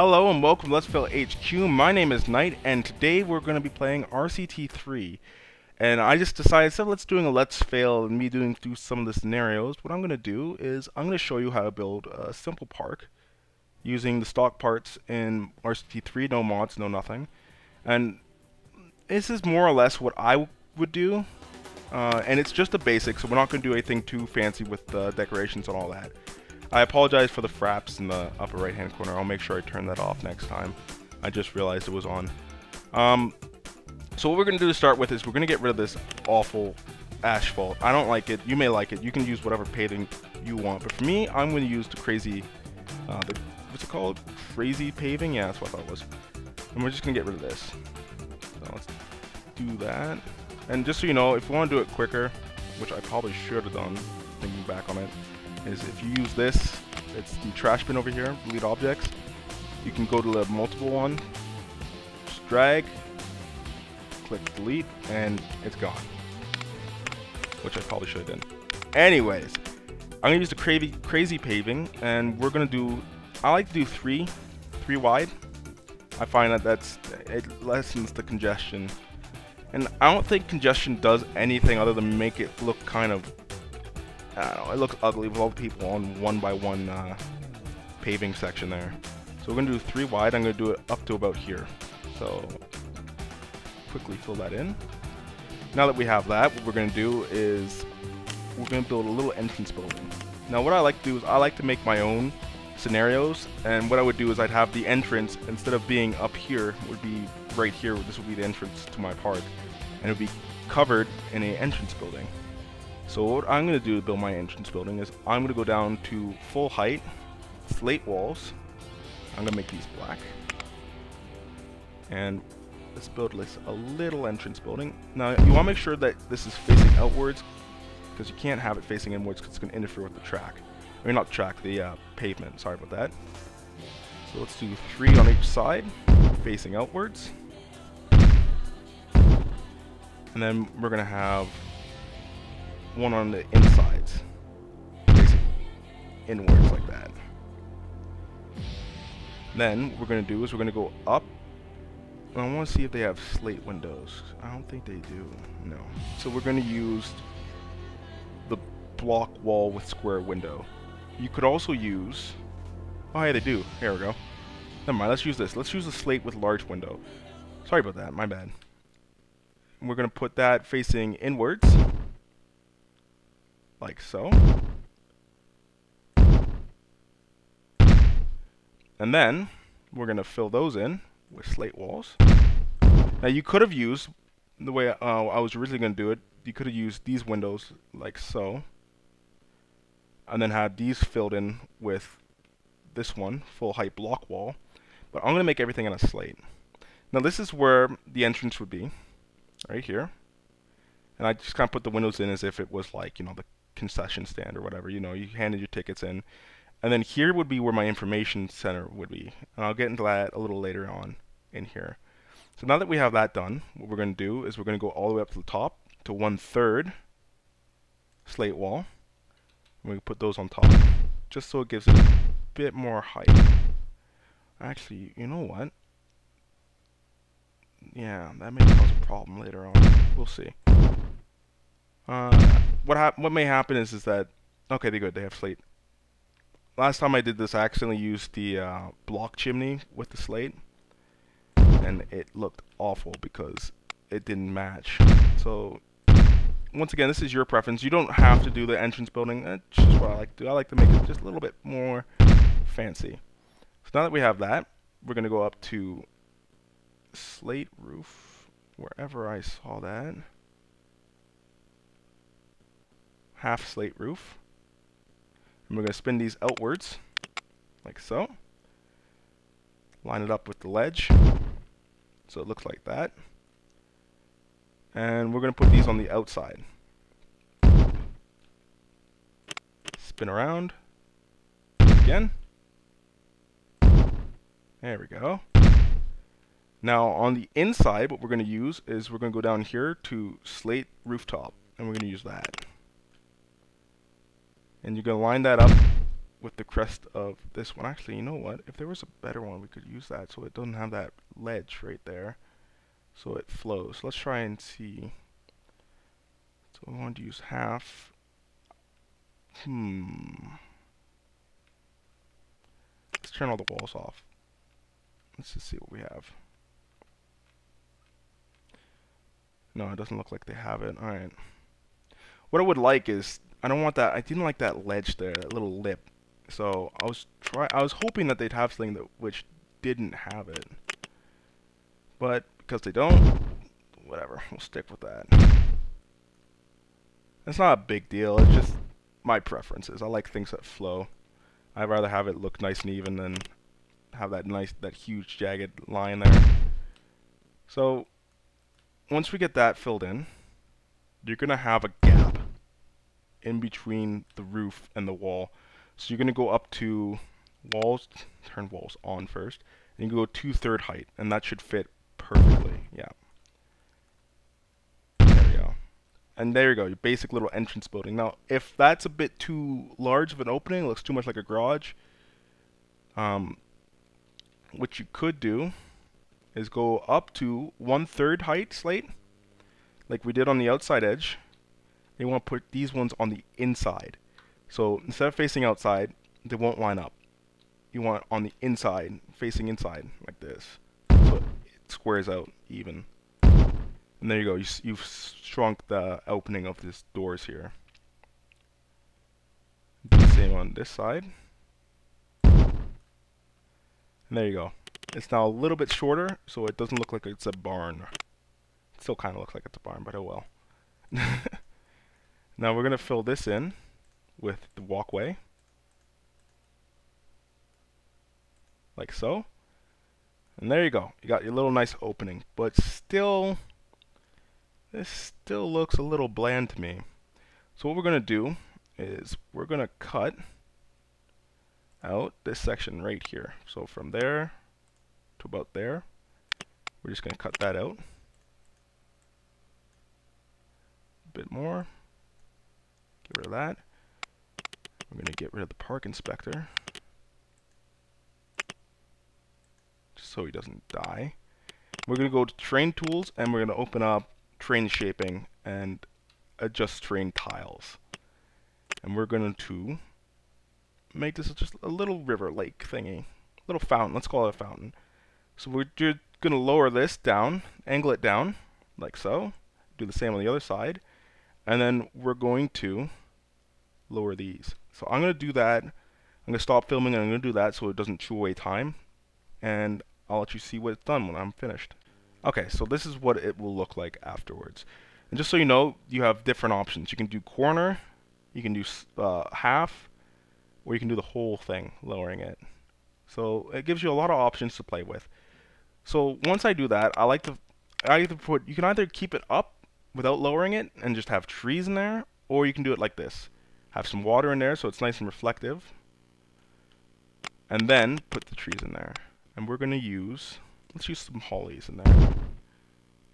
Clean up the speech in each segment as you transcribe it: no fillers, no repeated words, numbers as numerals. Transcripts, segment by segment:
Hello and welcome to Let's Fail HQ. My name is Knight, and today we're going to be playing RCT3. And I just decided, instead of let's doing a Let's Fail and me through some of the scenarios, what I'm going to do is I'm going to show you how to build a simple park using the stock parts in RCT3, no mods, no nothing. And this is more or less what I would do, and it's just a basic, so we're not going to do anything too fancy with the decorations and all that. I apologize for the fraps in the upper right hand corner. I'll make sure I turn that off next time. I just realized it was on. So what we're going to do to start with is we're going to get rid of this awful asphalt. I don't like it. You may like it. You can use whatever paving you want. But for me, I'm going to use the crazy, what's it called? Crazy paving? Yeah, that's what I thought it was. And we're just going to get rid of this. So let's do that. And just so you know, if you want to do it quicker, which I probably should have done, thinking back on it, is if you use this, it's the trash bin over here, delete objects. You can go to the multiple one, just drag, click delete, and it's gone. Which I probably should have done. Anyways, I'm gonna use the crazy paving, and we're gonna do. I like to do three wide. I find that it lessens the congestion, and I don't think congestion does anything other than make it look kind of. I don't know, it looks ugly with all the people on one by one paving section there. So we're going to do 3 wide. I'm going to do it up to about here. So quickly fill that in. Now that we have that, what we're going to do is we're going to build a little entrance building. Now what I like to do is I like to make my own scenarios, and what I would do is I'd have the entrance, instead of being up here, would be right here. This would be the entrance to my park, and it would be covered in an entrance building. So what I'm going to do to build my entrance building is I'm going to go down to full height, slate walls. I'm going to make these black. And let's build this a little entrance building. Now you want to make sure that this is facing outwards, because you can't have it facing inwards because it's going to interfere with the track. I mean, not the track, the pavement. Sorry about that. So let's do 3 on each side, facing outwards. And then we're going to have 1 on the insides, facing inwards like that. Then what we're going to do is we're going to go up. I want to see if they have slate windows. I don't think they do. No. So we're going to use the block wall with square window. You could also use. Oh yeah, they do. Here we go. Never mind. Let's use this. Let's use the slate with large window. Sorry about that. My bad. And we're going to put that facing inwards. Like so. And then we're going to fill those in with slate walls. Now you could have used, the way I was originally going to do it, you could have used these windows like so. And then had these filled in with this one, full height block wall. But I'm going to make everything in a slate. Now this is where the entrance would be, right here. And I just kind of put the windows in as if it was like, you know, the concession stand or whatever, you know, you handed your tickets in. And then here would be where my information center would be. And I'll get into that a little later on in here. So now that we have that done, what we're going to do is we're going to go all the way up to the top to 1/3 slate wall. And we put those on top, just so it gives it a bit more height. Actually, you know what? Yeah, that may cause a problem later on. We'll see. What may happen is that, okay, they're good. They have slate. Last time I did this, I accidentally used the block chimney with the slate, and it looked awful because it didn't match. So once again, this is your preference. You don't have to do the entrance building. That's just what I like to do. I like to make it just a little bit more fancy. So now that we have that, we're going to go up to slate roof, wherever I saw that. Half slate roof. And we're going to spin these outwards, like so. Line it up with the ledge, so it looks like that. And we're going to put these on the outside. Spin around. Again. There we go. Now on the inside, what we're going to use is we're going to go down here to slate rooftop, and we're going to use that. And you're going to line that up with the crest of this one. Actually, you know what? If there was a better one, we could use that so it doesn't have that ledge right there. So it flows. Let's try and see. So we want to use half. Let's turn all the walls off. Let's just see what we have. No, it doesn't look like they have it. Alright. What I would like is, I don't want that, I didn't like that ledge there, that little lip. So I was hoping that they'd have something that which didn't have it. But because they don't, whatever, we'll stick with that. It's not a big deal, it's just my preferences. I like things that flow. I'd rather have it look nice and even than have that huge jagged line there. So once we get that filled in, you're gonna have a gap in between the roof and the wall. So you're gonna go up to walls, turn walls on first, and you go 2/3 height, and that should fit perfectly. Yeah. There we go. And there you go, your basic little entrance building. Now, if that's a bit too large of an opening, it looks too much like a garage, what you could do is go up to 1/3 height slate, like we did on the outside edge. You want to put these ones on the inside. So instead of facing outside, they won't line up. You want on the inside, facing inside, like this. So it squares out even. And there you go, you've shrunk the opening of these doors here. Do the same on this side. And there you go. It's now a little bit shorter, so it doesn't look like it's a barn. It still kind of looks like it's a barn, but oh well. Now we're going to fill this in with the walkway. Like so. And there you go. You got your little nice opening. But still, this still looks a little bland to me. So what we're going to do is we're going to cut out this section right here. So from there to about there, we're just going to cut that out. A bit more. Get rid of that. We're going to get rid of the park inspector, just so he doesn't die. We're going to go to train tools, and we're going to open up train shaping and adjust train tiles. And we're going to make this just a little river lake thingy, little fountain. Let's call it a fountain. So we're going to lower this down, angle it down like so. Do the same on the other side, and then we're going to lower these. So I'm going to do that. I'm going to stop filming and I'm going to do that so it doesn't chew away time, and I'll let you see what it's done when I'm finished. Okay, so this is what it will look like afterwards. And just so you know, you have different options. You can do corner, you can do half, or you can do the whole thing, lowering it. So it gives you a lot of options to play with. So once I do that, I like to put, you can either keep it up without lowering it and just have trees in there, or you can do it like this. Have some water in there so it's nice and reflective, and then put the trees in there. And we're going to use, let's use some hollies in there.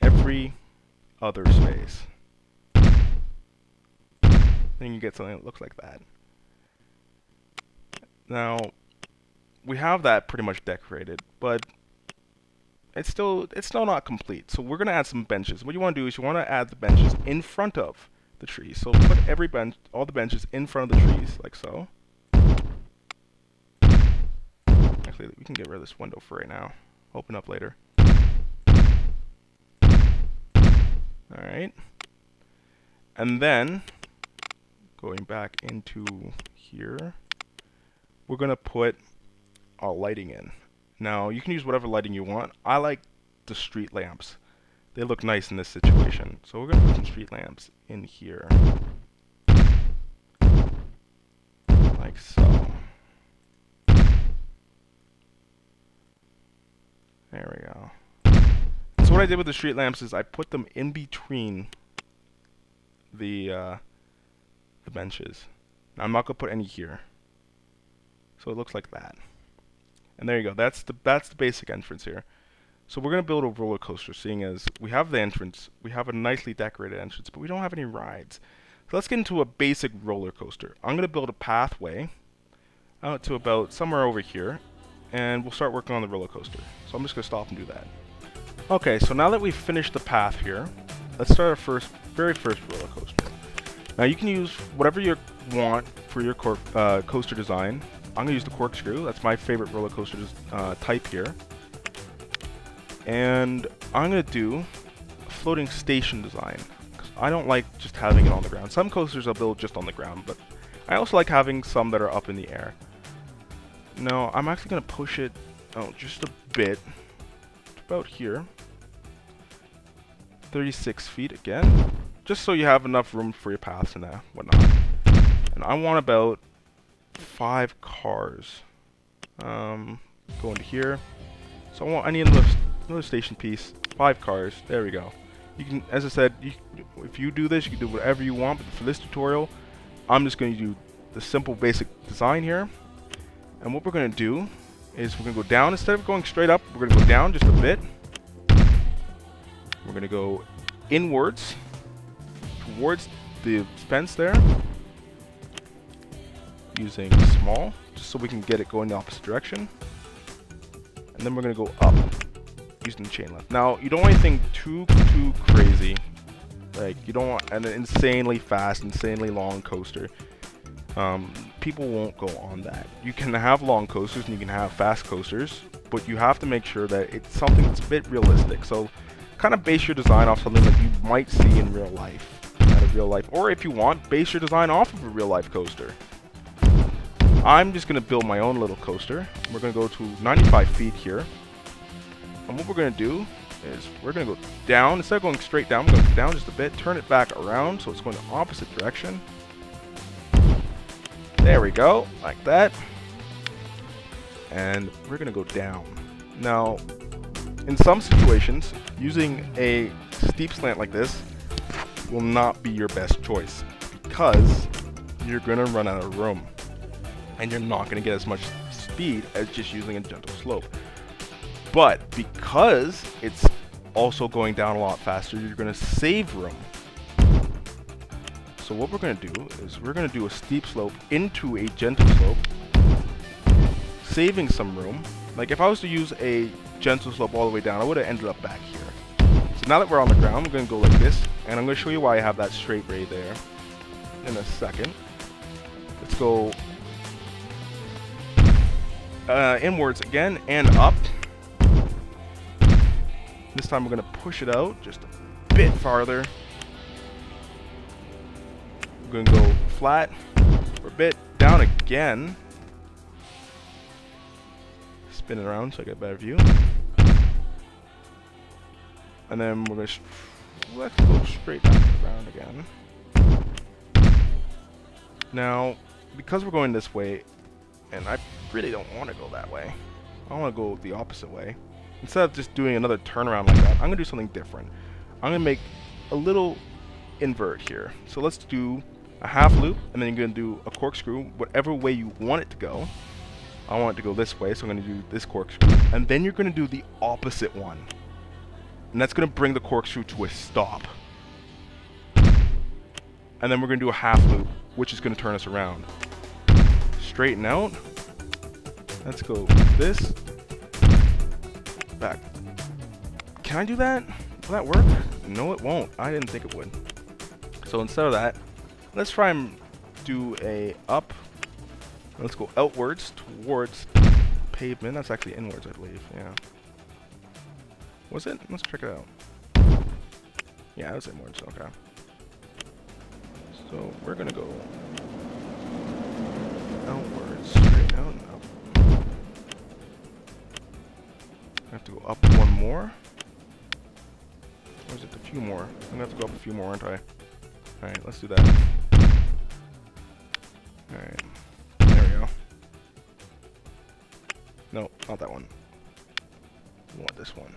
Every other space. Then you get something that looks like that. Now, we have that pretty much decorated, but it's still not complete. So we're going to add some benches. What you want to do is you want to add the benches in front of the trees. So put every bench, all the benches in front of the trees, like so. Actually, we can get rid of this window for right now. Open up later. Alright. And then, going back into here, we're going to put our lighting in. Now, you can use whatever lighting you want. I like the street lamps. They look nice in this situation. So we're going to put some street lamps in here. Like so. There we go. So what I did with the street lamps is I put them in between the benches. Now I'm not going to put any here. So it looks like that. And there you go. That's the basic entrance here. So we're going to build a roller coaster, seeing as we have the entrance, we have a nicely decorated entrance, but we don't have any rides. So let's get into a basic roller coaster. I'm going to build a pathway out to about somewhere over here, and we'll start working on the roller coaster. So I'm just going to stop and do that. Okay, so now that we've finished the path here, let's start our very first roller coaster. Now you can use whatever you want for your coaster design. I'm going to use the corkscrew. That's my favorite roller coaster type here. And I'm going to do a floating station design, because I don't like just having it on the ground. Some coasters I'll build just on the ground, but I also like having some that are up in the air. Now I'm actually going to push it out just a bit, about here. 36 feet again, just so you have enough room for your paths and whatnot. And I want about 5 cars. Go into here. So I need another station piece. 5 cars. There we go. You can, as I said, if you do this, you can do whatever you want. But for this tutorial, I'm just going to do the simple, basic design here. And what we're going to do is we're going to go down instead of going straight up. We're going to go down just a bit. We're going to go inwards towards the fence there, using small, just so we can get it going the opposite direction. And then we're going to go up using the chain lift. Now, you don't want anything too crazy. Like, you don't want an insanely fast, insanely long coaster. People won't go on that. You can have long coasters and you can have fast coasters, but you have to make sure that it's something that's a bit realistic. So kind of base your design off something that you might see in real life, or if you want, base your design off of a real life coaster. I'm just going to build my own little coaster. We're going to go to 95 feet here, and what we're going to do is we're going to go down. Instead of going straight down, we're going to go down just a bit, turn it back around so it's going the opposite direction. There we go, like that. And we're going to go down. Now, in some situations, using a steep slant like this will not be your best choice, because you're going to run out of room and you're not going to get as much speed as just using a gentle slope. But because it's also going down a lot faster, you're going to save room. So what we're going to do is we're going to do a steep slope into a gentle slope, saving some room. Like if I was to use a gentle slope all the way down, I would have ended up back here. So now that we're on the ground, we're going to go like this, and I'm going to show you why I have that straight ray there in a second. Let's go inwards again and up. This time we're going to push it out just a bit farther. We're going to go flat for a bit, down again. Spin it around so I get a better view. And then we're going to let's go straight down to the ground again. Now, because we're going this way, and I really don't want to go that way, I want to go the opposite way. Instead of just doing another turnaround like that, I'm going to do something different. I'm going to make a little invert here. So let's do a half loop, and then you're going to do a corkscrew, whatever way you want it to go. I want it to go this way, so I'm going to do this corkscrew. And then you're going to do the opposite one. And that's going to bring the corkscrew to a stop. And then we're going to do a half loop, which is going to turn us around. Straighten out. Let's go this. Back. Can I do that? Will that work? No, it won't. I didn't think it would. So instead of that, let's try and do a up. Let's go outwards towards pavement. That's actually inwards, I believe. Yeah. Was it? Let's check it out. Yeah, it was inwards. Okay. So we're gonna go outwards, straight out and up. I have to go up one more. Or is it a few more? I'm gonna have to go up a few more, aren't I? Alright, let's do that. Alright. There we go. No, not that one. We want this one.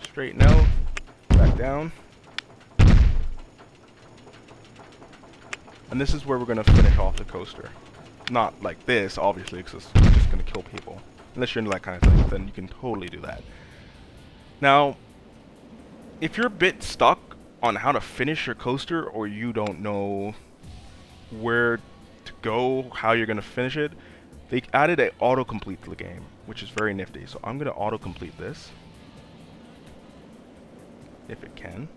Straighten out. Back down. And this is where we're going to finish off the coaster. Not like this, obviously, because it's just going to kill people. Unless you're into that kind of thing, then you can totally do that. Now, if you're a bit stuck on how to finish your coaster, or you don't know where to go, how you're going to finish it. They added an autocomplete to the game, which is very nifty. So I'm going to autocomplete this, if it can.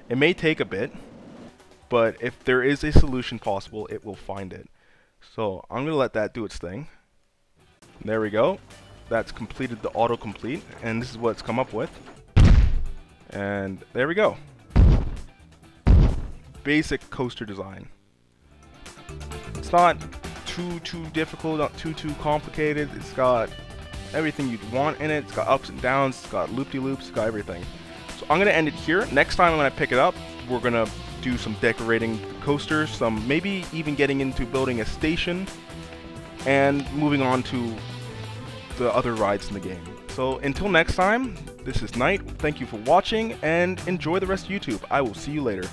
It may take a bit, but if there is a solution possible, it will find it. So I'm going to let that do its thing. There we go. That's completed the autocomplete, and this is what it's come up with. And there we go. Basic coaster design. It's not too difficult, not too complicated. It's got everything you'd want in it. It's got ups and downs, it's got loop-de-loops, it's got everything. So I'm gonna end it here. Next time when I pick it up, we're gonna do some decorating the coasters, some maybe even getting into building a station, and moving on to the other rides in the game. So until next time, this is Knight. Thank you for watching, and enjoy the rest of YouTube. I will see you later.